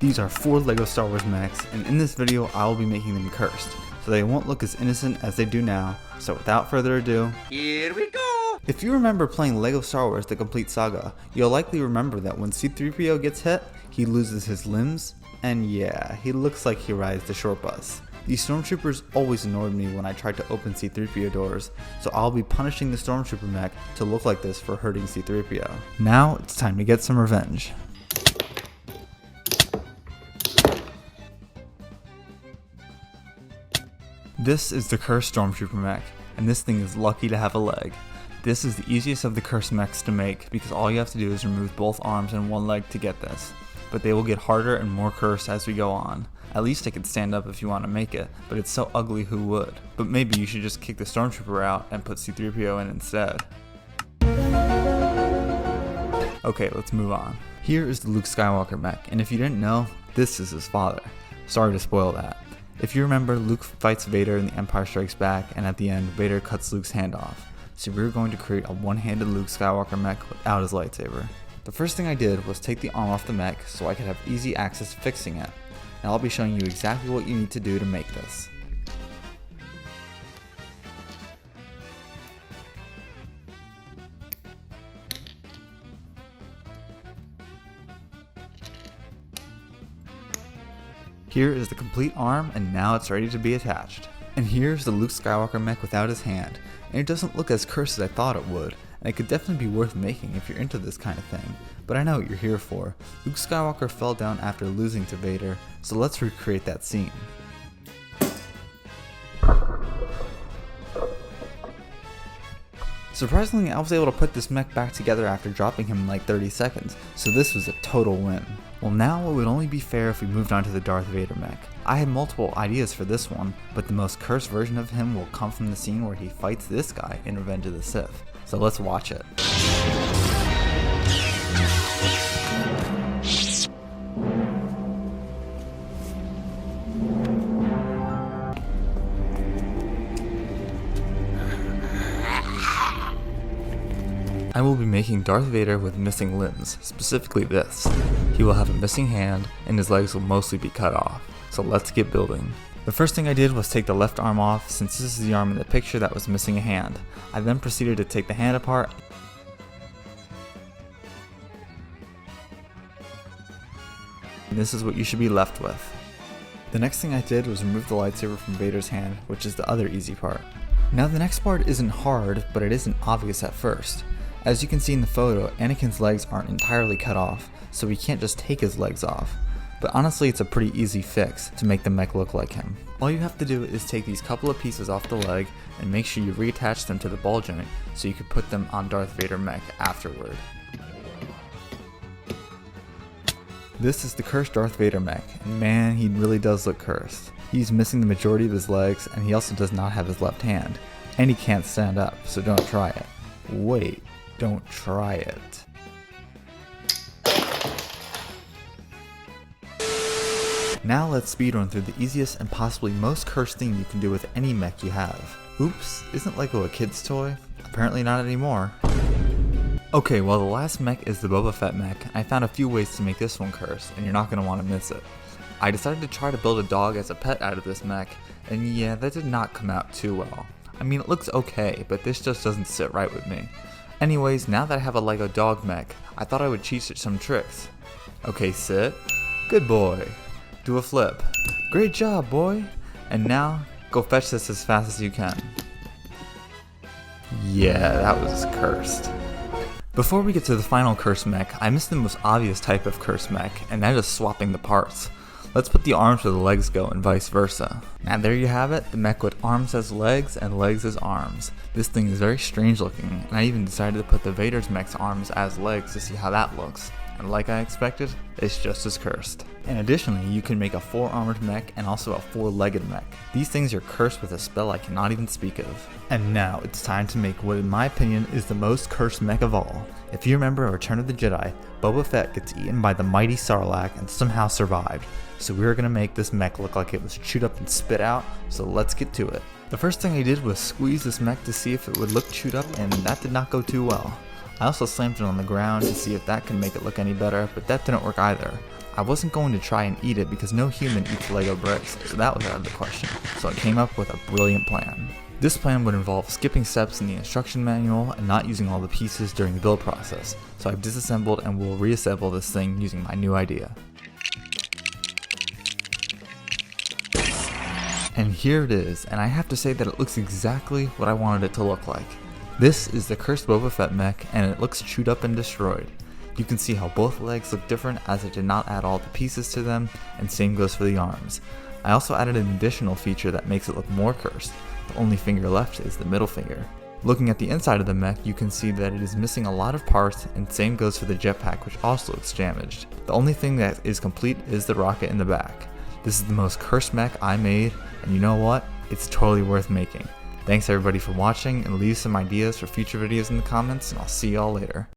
These are 4 LEGO Star Wars mechs, and in this video I will be making them cursed, so they won't look as innocent as they do now. So without further ado, here we go! If you remember playing LEGO Star Wars The Complete Saga, you'll likely remember that when C-3PO gets hit, he loses his limbs, and yeah, he looks like he rides the short bus. These Stormtroopers always annoyed me when I tried to open C-3PO doors, so I'll be punishing the Stormtrooper mech to look like this for hurting C-3PO. Now it's time to get some revenge. This is the cursed Stormtrooper mech, and this thing is lucky to have a leg. This is the easiest of the cursed mechs to make because all you have to do is remove both arms and one leg to get this. But they will get harder and more cursed as we go on. At least I could stand up if you want to make it, but it's so ugly who would. But maybe you should just kick the Stormtrooper out and put C-3PO in instead. Okay, let's move on. Here is the Luke Skywalker mech, and if you didn't know, this is his father. Sorry to spoil that. If you remember, Luke fights Vader in The Empire Strikes Back, and at the end, Vader cuts Luke's hand off. So we're going to create a one-handed Luke Skywalker mech without his lightsaber. The first thing I did was take the arm off the mech so I could have easy access to fixing it. And I'll be showing you exactly what you need to do to make this. Here is the complete arm, and now it's ready to be attached. And here's the Luke Skywalker mech without his hand, and it doesn't look as cursed as I thought it would, and it could definitely be worth making if you're into this kind of thing, but I know what you're here for. Luke Skywalker fell down after losing to Vader, so let's recreate that scene. Surprisingly, I was able to put this mech back together after dropping him in like 30 seconds, so this was a total win. Well, now it would only be fair if we moved on to the Darth Vader mech. I had multiple ideas for this one, but the most cursed version of him will come from the scene where he fights this guy in Revenge of the Sith. So let's watch it. I will be making Darth Vader with missing limbs, specifically this. He will have a missing hand, and his legs will mostly be cut off. So let's get building. The first thing I did was take the left arm off, since this is the arm in the picture that was missing a hand. I then proceeded to take the hand apart. And this is what you should be left with. The next thing I did was remove the lightsaber from Vader's hand, which is the other easy part. Now the next part isn't hard, but it isn't obvious at first. As you can see in the photo, Anakin's legs aren't entirely cut off, so we can't just take his legs off. But honestly, it's a pretty easy fix to make the mech look like him. All you have to do is take these couple of pieces off the leg and make sure you reattach them to the ball joint so you can put them on Darth Vader mech afterward. This is the cursed Darth Vader mech, and man, he really does look cursed. He's missing the majority of his legs, and he also does not have his left hand. And he can't stand up, so don't try it. Wait. Don't try it. Now let's speedrun through the easiest and possibly most cursed thing you can do with any mech you have. Oops, isn't Lego a kid's toy? Apparently not anymore. Okay, well the last mech is the Boba Fett mech. I found a few ways to make this one cursed, and you're not going to want to miss it. I decided to try to build a dog as a pet out of this mech, and yeah, that did not come out too well. I mean, it looks okay, but this just doesn't sit right with me. Anyways, now that I have a Lego dog mech, I thought I would teach it some tricks. Okay, sit. Good boy. Do a flip. Great job, boy. And now, go fetch this as fast as you can. Yeah, that was cursed. Before we get to the final cursed mech, I missed the most obvious type of cursed mech, and that is swapping the parts. Let's put the arms where the legs go and vice versa. Now there you have it, the mech with arms as legs and legs as arms. This thing is very strange looking, and I even decided to put the Vader's mech's arms as legs to see how that looks. And like I expected, it's just as cursed. And additionally, you can make a 4-armored mech and also a 4-legged mech. These things are cursed with a spell I cannot even speak of. And now it's time to make what in my opinion is the most cursed mech of all. If you remember Return of the Jedi, Boba Fett gets eaten by the mighty Sarlacc and somehow survived. So we're going to make this mech look like it was chewed up and spit out, so let's get to it. The first thing I did was squeeze this mech to see if it would look chewed up, and that did not go too well. I also slammed it on the ground to see if that could make it look any better, but that didn't work either. I wasn't going to try and eat it because no human eats Lego bricks, so that was out of the question. So I came up with a brilliant plan. This plan would involve skipping steps in the instruction manual and not using all the pieces during the build process, so I've disassembled and will reassemble this thing using my new idea. And here it is, and I have to say that it looks exactly what I wanted it to look like. This is the Cursed Boba Fett mech, and it looks chewed up and destroyed. You can see how both legs look different as I did not add all the pieces to them, and same goes for the arms. I also added an additional feature that makes it look more cursed. The only finger left is the middle finger. Looking at the inside of the mech, you can see that it is missing a lot of parts, and same goes for the jetpack, which also looks damaged. The only thing that is complete is the rocket in the back. This is the most cursed mech I made, and you know what? It's totally worth making. Thanks everybody for watching, and leave some ideas for future videos in the comments, and I'll see y'all later.